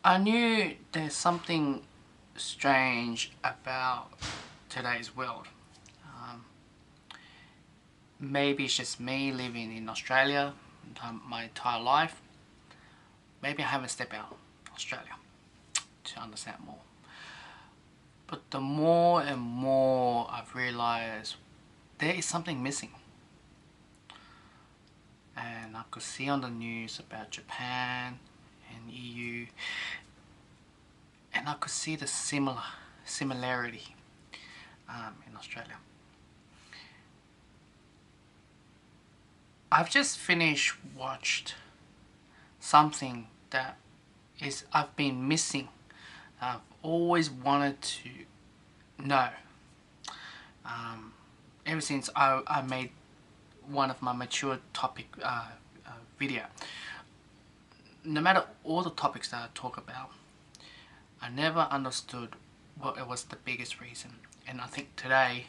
I knew there's something strange about today's world. Um, Maybe it's just me living in Australia my entire life. Maybe I haven't stepped out of Australia to understand more. But the more and more I've realized there is something missing. And I could see on the news about Japan and EU, and I could see the similarity in Australia. I've just watched something that I've been missing. I've always wanted to know. Ever since I made one of my mature topic video. No matter all the topics that I talk about, I never understood what was the biggest reason. And I think today,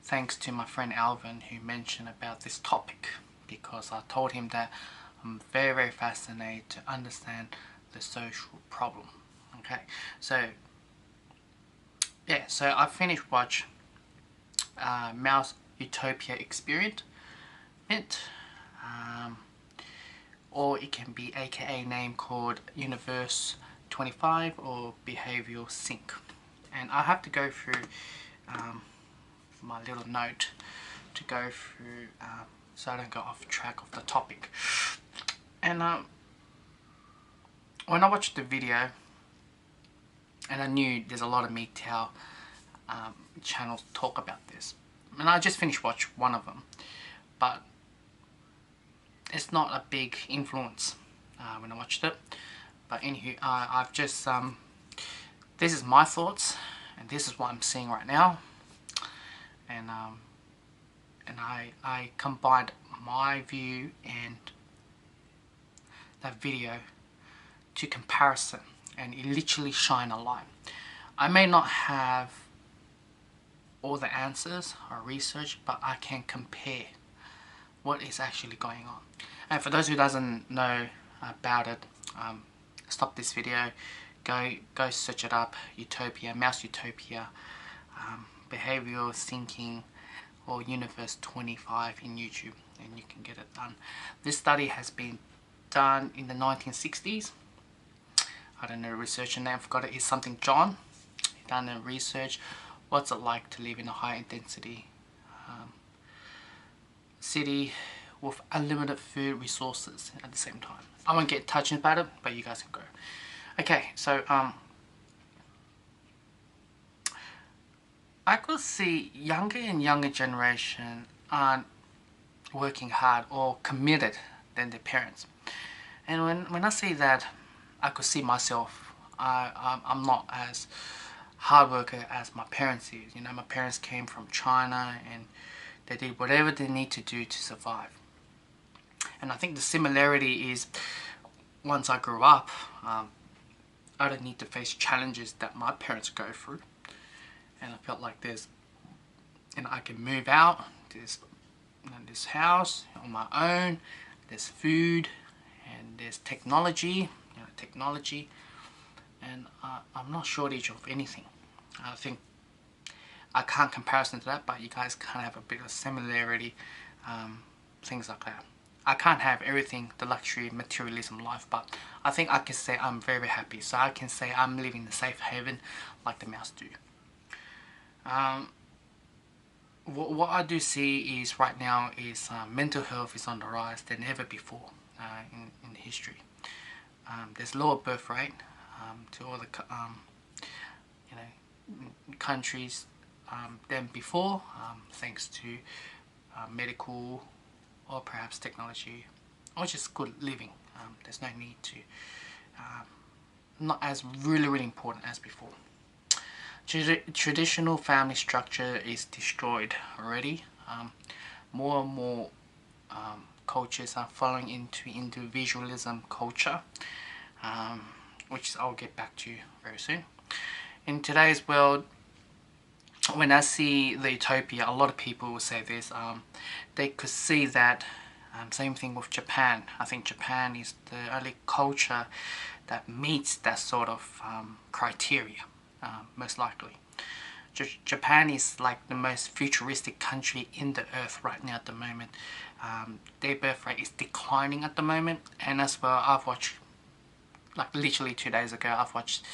thanks to my friend Alvin who mentioned about this topic, because I told him that I'm very fascinated to understand the social problem. Okay, so yeah, so I finished watch Mouse Utopia Experiment, or it can be aka name called Universe 25 or Behavioral Sync. And I have to go through my little note to go through so I don't go off track of the topic. And when I watched the video, and I knew there's a lot of MGTOW channels talk about this, and I just finished watch one of them, but it's not a big influence when I watched it. But anywho, I've just this is my thoughts, and this is what I'm seeing right now, and I combined my view and that video to comparison, and it literally shine a light. I may not have all the answers or research, but I can compare what is actually going on. And for those who doesn't know about it, stop this video, go search it up, Utopia, Mouse Utopia, Behavioral Thinking, or Universe 25 in YouTube, and you can get it done. This study has been done in the 1960s. I don't know the researcher name, I forgot it. It's something John. He done a research. What's it like to live in a high intensity city with unlimited food resources at the same time. I won't get touching about it, but you guys can go. Okay, so I could see younger and younger generation aren't working hard or committed than their parents. And when I say that, I could see myself. I'm not as hard worker as my parents is. You know, my parents came from China and they did whatever they need to do to survive. And I think the similarity is, once I grew up, I don't need to face challenges that my parents go through. And I felt like I can move out, there's this house on my own, there's food, and there's technology, and I'm not shortage of anything. I think I can't comparison to that, but you guys kind of have a bit of similarity, things like that. I can't have everything, the luxury, materialism life, but I think I can say I'm very happy. So I can say I'm living the safe haven like the mouse do. What I do see is right now is mental health is on the rise than ever before in history. There's lower birth rate to all the countries than before, thanks to medical or perhaps technology or just good living. There's no need to, not as really important as before. Traditional family structure is destroyed already. More and more cultures are falling into individualism culture, which I'll get back to very soon. In today's world, when I see the utopia, a lot of people will say this, they could see that Same thing with Japan. I think Japan is the only culture that meets that sort of criteria, most likely. Japan is like the most futuristic country in the earth right now at the moment. Their birth rate is declining at the moment, and as well, I've watched, like literally 2 days ago, I've watched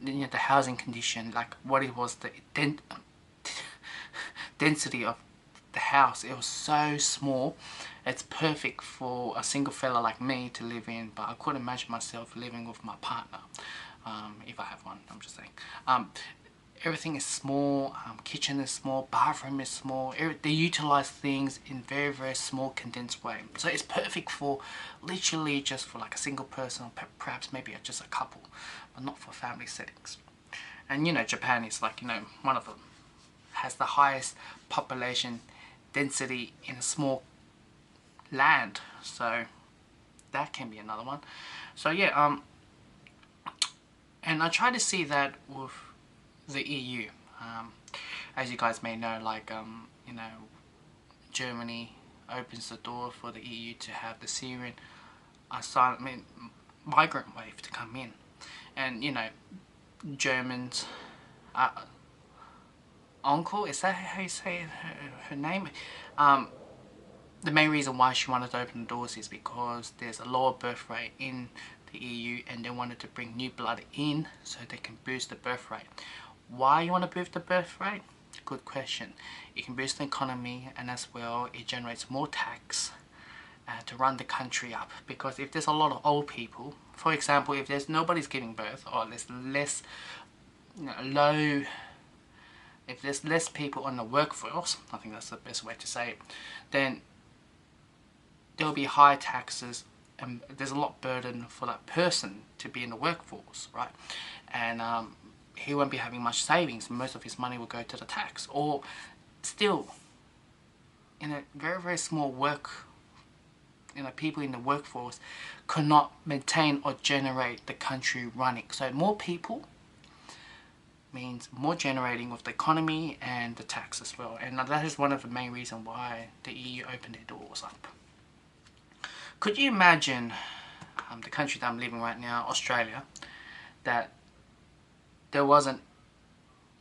the housing condition, like what it was, the density of the house. It was so small. It's perfect for a single fella like me to live in, but I couldn't imagine myself living with my partner, if I have one. I'm just saying. Everything is small. Kitchen is small. Bathroom is small. They utilize things in very small condensed way. So it's perfect for literally just for like a single person, or perhaps maybe just a couple, but not for family settings. And Japan is like one of them, has the highest population density in a small land, so that can be another one. So yeah, and I try to see that with the EU. As you guys may know, like Germany opens the door for the EU to have the Syrian asylum, migrant wave to come in, and Germans, uncle, is that how you say her name? The main reason why she wanted to open the doors is because there's a lower birth rate in the EU, and they wanted to bring new blood in so they can boost the birth rate. Why you want to boost the birth rate? Good question. It can boost the economy, and as well it generates more tax to run the country up. Because if there's a lot of old people, for example, if there's nobody's giving birth, or there's less if there's less people on the workforce, I think that's the best way to say it, then there'll be high taxes, and there's a lot of burden for that person to be in the workforce, right? And he won't be having much savings. Most of his money will go to the tax. Or still, in a very small work, people in the workforce could not maintain or generate the country running. So more people means more generating with the economy and the tax as well. And that is one of the main reasons why the EU opened their doors up. Could you imagine the country that I'm living right now, Australia, that there wasn't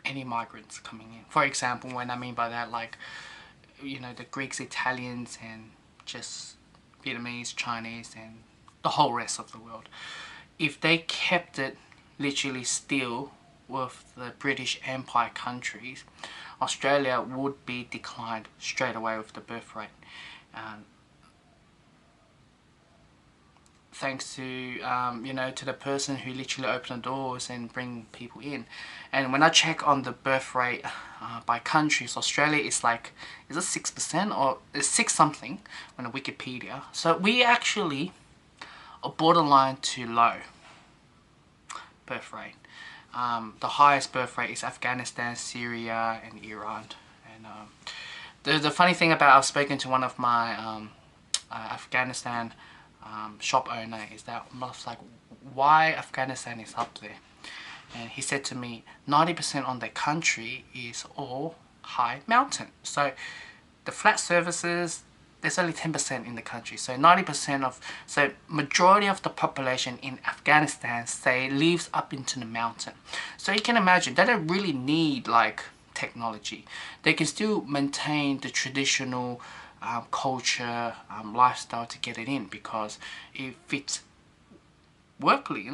any migrants coming in? For example, when I mean by that, like, the Greeks, Italians, and just Vietnamese, Chinese, and the whole rest of the world. If they kept it literally still with the British Empire countries, Australia would be declined straight away with the birth rate. Thanks to to the person who literally opened the doors and bring people in. And when I check on the birth rate by countries, Australia is like, is it 6% or is 6 something on the Wikipedia? So we actually are borderline too low birth rate. The highest birth rate is Afghanistan, Syria, and Iran. And the funny thing about, I've spoken to one of my Afghanistan shop owner, is that I was like, why Afghanistan is up there? And he said to me, 90% on their country is all high mountain. So the flat surfaces, there's only 10% in the country. So 90% of, so majority of the population in Afghanistan, say, lives up into the mountain. So you can imagine, they don't really need like technology. They can still maintain the traditional culture, lifestyle to get it in, because it fits workly.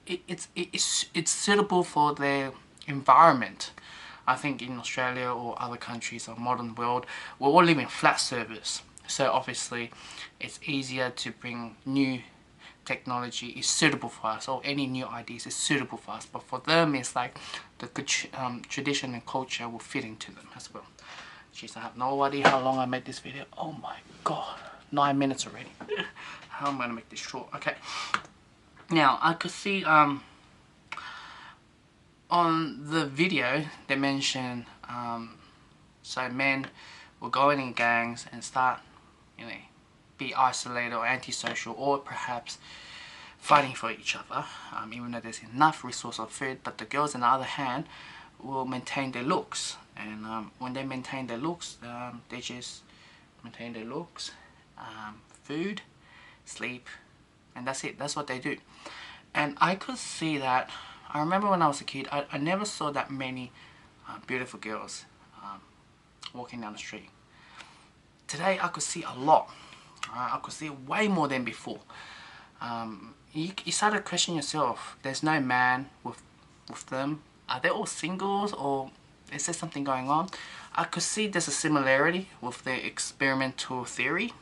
It's suitable for their environment. I think in Australia or other countries or modern world, we all live in flat surface. So obviously, it's easier to bring new technology is suitable for us, or any new ideas is suitable for us. But for them, it's like the good tradition and culture will fit into them as well. Jeez, I have no idea how long I made this video. Oh my god, 9 minutes already. How am I gonna make this short? Okay. Now, I could see on the video they mentioned so men will go in gangs and start, be isolated or antisocial, or perhaps fighting for each other, even though there's enough resource of food. But the girls, on the other hand, will maintain their looks, and when they maintain their looks, they just maintain their looks, food, sleep, and that's it. That's what they do. And I could see that. I remember when I was a kid, I never saw that many beautiful girls walking down the street. Today I could see a lot. I could see way more than before. You start to question yourself. There's no man with them. Are they all singles, or is there something going on? I could see there's a similarity with the experimental theory,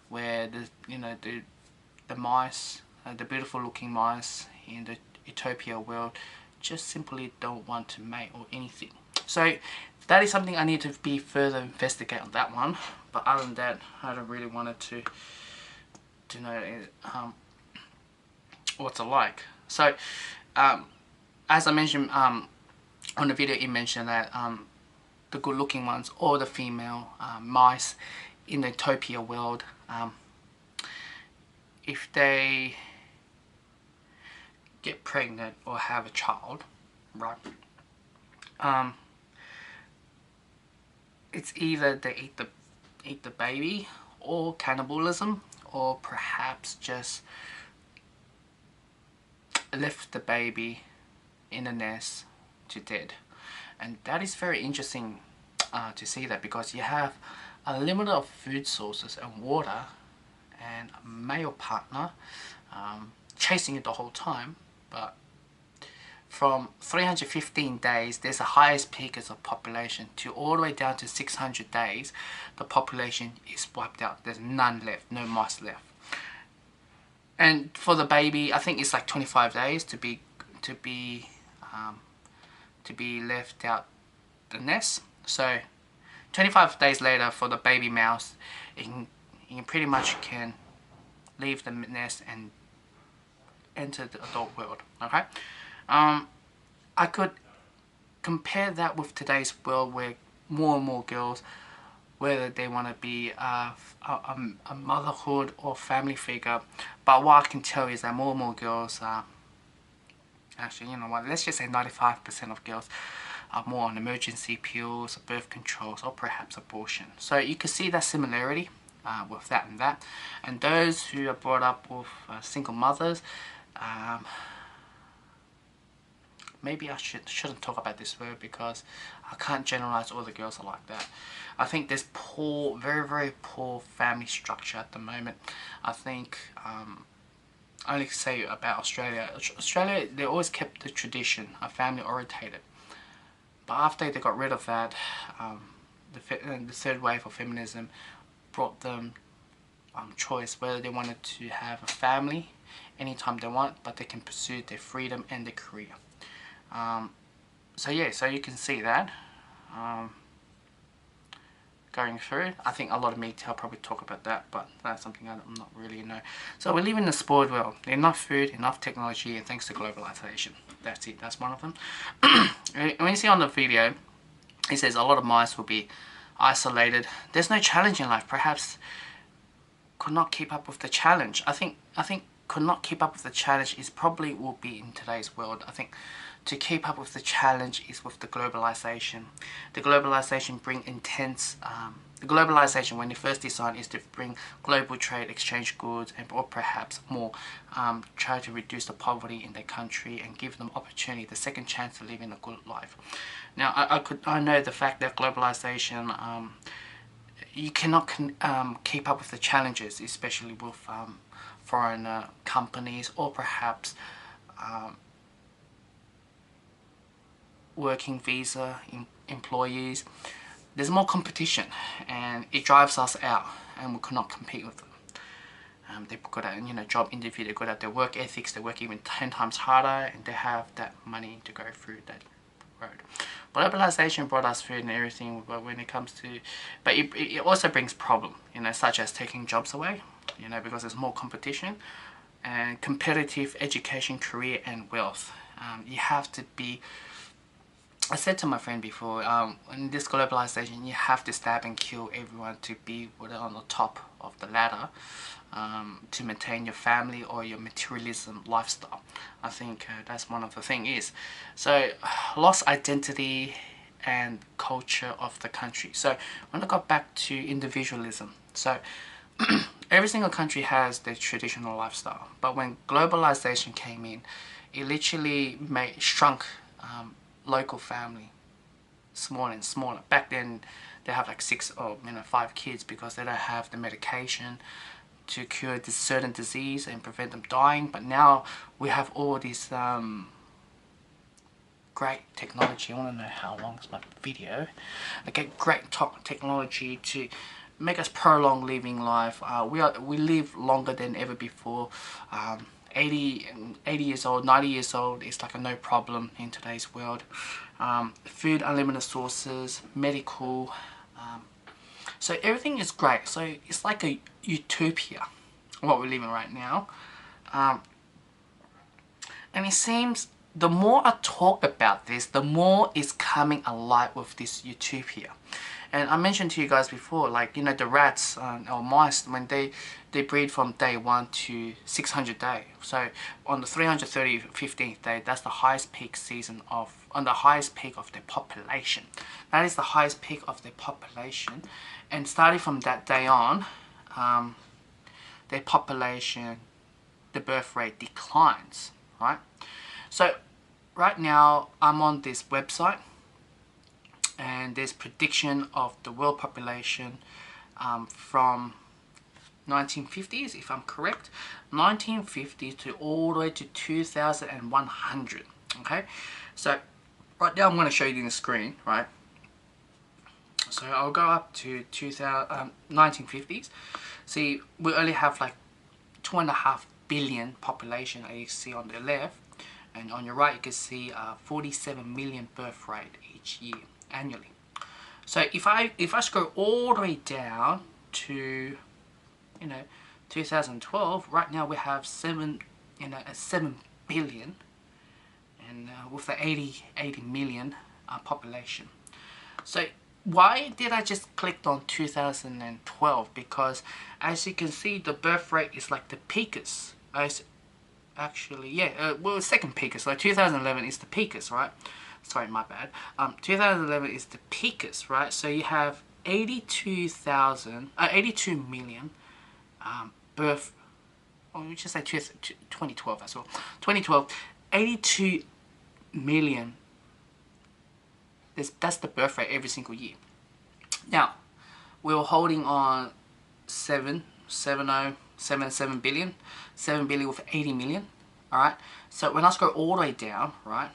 where the mice, the beautiful looking mice in the Utopia world, just simply don't want to mate or anything. So that is something I need to be further investigate on that one. But other than that, I don't really wanted to know what's it like. So as I mentioned on the video, it mentioned that the good looking ones, or the female mice in the Utopia world, if they get pregnant or have a child, right, it's either they eat the baby, or cannibalism, or perhaps just left the baby in the nest to dead. And that is very interesting to see that, because you have a limit of food sources and water, and a male partner chasing it the whole time. But from 315 days, there's the highest peak of population, to all the way down to 600 days, the population is wiped out. There's none left, no mice left. And for the baby, I think it's like 25 days to be left out the nest. So 25 days later, for the baby mouse, it pretty much can leave the nest and enter the adult world. Okay, I could compare that with today's world, where more and more girls, whether they want to be a motherhood or family figure, but what I can tell is that more and more girls are, actually, you know what, let's just say 95% of girls are more on emergency pills, birth controls, or perhaps abortion. So you can see that similarity with that and that. And those who are brought up with single mothers, maybe I shouldn't talk about this word, because I can't generalize all the girls are like that. I think there's poor, very, very poor family structure at the moment. I think I only say about Australia. Australia, they always kept the tradition, a family orientated. But after they got rid of that, the third wave of feminism brought them choice, whether they wanted to have a family anytime they want, but they can pursue their freedom and their career. So yeah, so you can see that going through. I think a lot of media will probably talk about that, but that's something I'm not really know. So we live in a spoiled world. Enough food, enough technology, and thanks to globalization. That's it. That's one of them. When you see on the video, it says a lot of mice will be isolated. There's no challenge in life. Perhaps could not keep up with the challenge. I think could not keep up with the challenge is probably will be in today's world. I think to keep up with the challenge is with the globalization. The globalization bring intense, the globalization when they first designed is to bring global trade, exchange goods, and or perhaps more, try to reduce the poverty in their country and give them opportunity, the second chance to live in a good life. Now I know the fact that globalization, you cannot keep up with the challenges, especially with foreign companies, or perhaps working visa employees. There's more competition, and it drives us out, and we cannot compete with them. They've got a job interview, they've got their work ethics, they work even 10 times harder, and they have that money to go through that road. Globalization brought us food and everything, but when it comes to, but it also brings problem, such as taking jobs away, because there's more competition, and competitive education, career, and wealth. You have to be, I said to my friend before, in this globalization, you have to stab and kill everyone to be on the top of the ladder, to maintain your family or your materialism lifestyle. I think that's one of the thing is. So, lost identity and culture of the country. So, when I got back to individualism, So every single country has their traditional lifestyle, but when globalization came in, it literally shrunk local family smaller and smaller. Back then they have like 6 or 5 kids because they don't have the medication to cure this certain disease and prevent them dying. But now we have all this great technology. I want to know how long is my video. Okay, great technology to make us prolong living life. We live longer than ever before. 80 years old, 90 years old is like a no problem in today's world. Food, unlimited sources, medical. So everything is great. So it's like a utopia, what we're living right now. And it seems the more I talk about this, the more it's coming alive with this utopia. And I mentioned to you guys before, like, the rats or mice, when they breed from day 1 to 600 day. So on the 315th day, that's the highest peak season on the highest peak of their population. That is the highest peak of their population. And starting from that day on, their population, the birth rate declines, right? So right now I'm on this website, and there's prediction of the world population from 1950s, if I'm correct, 1950 to all the way to 2100. Okay, so right now I'm going to show you in the screen, right? So I'll go up to 1950s. See, we only have like 2.5 billion population, as you see on the left, and on your right you can see 47 million birth rate each year annually. So if I scroll all the way down to 2012, right now we have 7 billion, and with the 80 million population. So why did I just click on 2012? Because as you can see, the birth rate is like the peakest. Actually, yeah, well, second peakest. Like 2011 is the peakest, right? Sorry, my bad. 2011 is the peakest, right? So you have 82 million birth. Or we just say 2012 as well. 2012, 82 million. That's the birth rate every single year. Now, we were holding on 7 billion with 80 million. Alright, so when I scroll all the way down, right,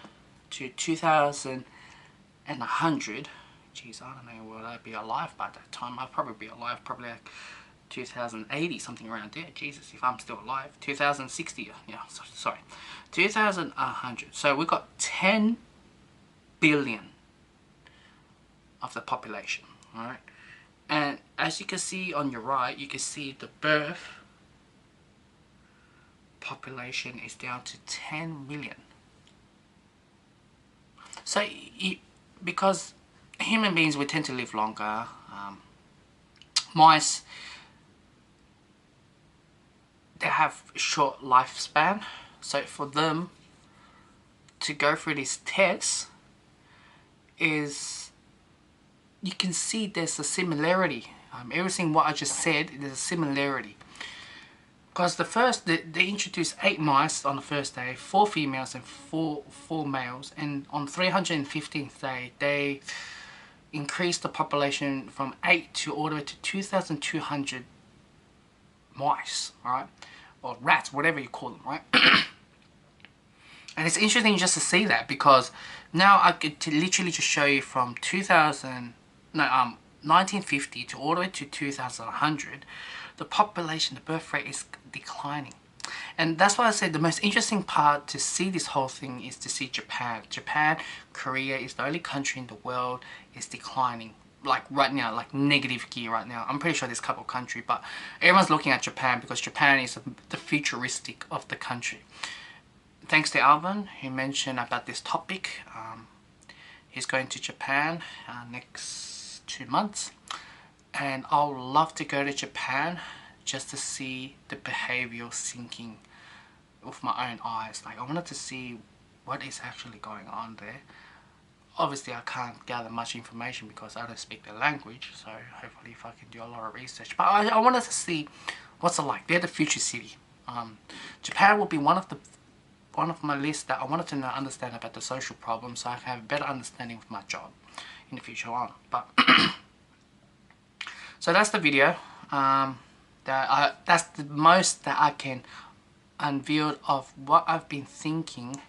to 2100, geez, I don't know, will I be alive by that time? I'll probably be alive, probably like 2080, something around there. Jesus, if I'm still alive. 2060, yeah, sorry, 2100. So we've got 10 billion of the population, alright? And as you can see on your right, you can see the birth population is down to 10 million. So because human beings, we tend to live longer. Mice, they have short lifespan. So for them to go through these tests, is you can see there's a similarity. Everything what I just said, there's a similarity. Because they introduced 8 mice on the first day, 4 females and 4 males, and on 315th day they increased the population from 8 to all the way to 2,200 mice, alright, or rats, whatever you call them, right? And it's interesting just to see that, because now I could literally just show you from 1950 to all the way to 2100, the population, the birth rate is declining. And that's why I said the most interesting part to see this whole thing is to see Japan. Japan, Korea is the only country in the world is declining. Like right now, like negative gear right now. I'm pretty sure there's a couple of countries, but everyone's looking at Japan because Japan is the futuristic of the country. Thanks to Alvin, he mentioned about this topic. He's going to Japan next 2 months. And I would love to go to Japan just to see the behavioral sinking with my own eyes. Like, I wanted to see what is actually going on there. obviously I can't gather much information because I don't speak the language, so hopefully if I can do a lot of research. But I wanted to see what's it like. They're the future city. Japan will be one of my lists that I wanted to understand about the social problems, so I can have a better understanding of my job in the future on. But so that's the video. That's the most that I can unveil of what I've been thinking.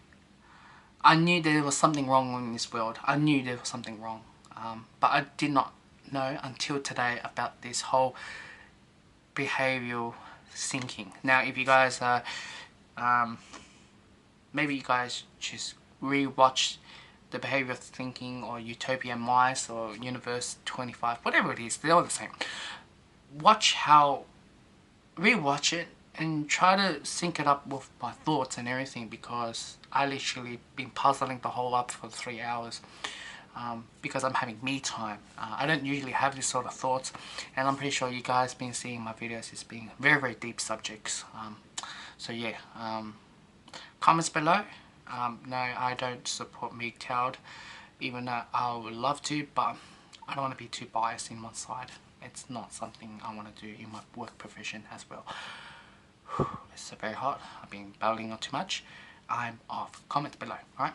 I knew there was something wrong in this world. I knew there was something wrong. But I did not know until today about this whole behavioral thinking. Now, if you guys maybe you guys just re-watch the behavioral thinking or Utopia Mice or Universe 25, whatever it is, they're all the same. Re-watch it and try to sync it up with my thoughts and everything, because I literally been puzzling the whole up for 3 hours because I'm having me time. I don't usually have this sort of thoughts, and I'm pretty sure you guys been seeing my videos as being very, very deep subjects. So yeah, comments below. No, I don't support MGTOW, even though I would love to, but I don't want to be too biased in one side. It's not something I want to do in my work profession as well. It's very hot. I've been babbling on too much. I'm off. Comment below, alright?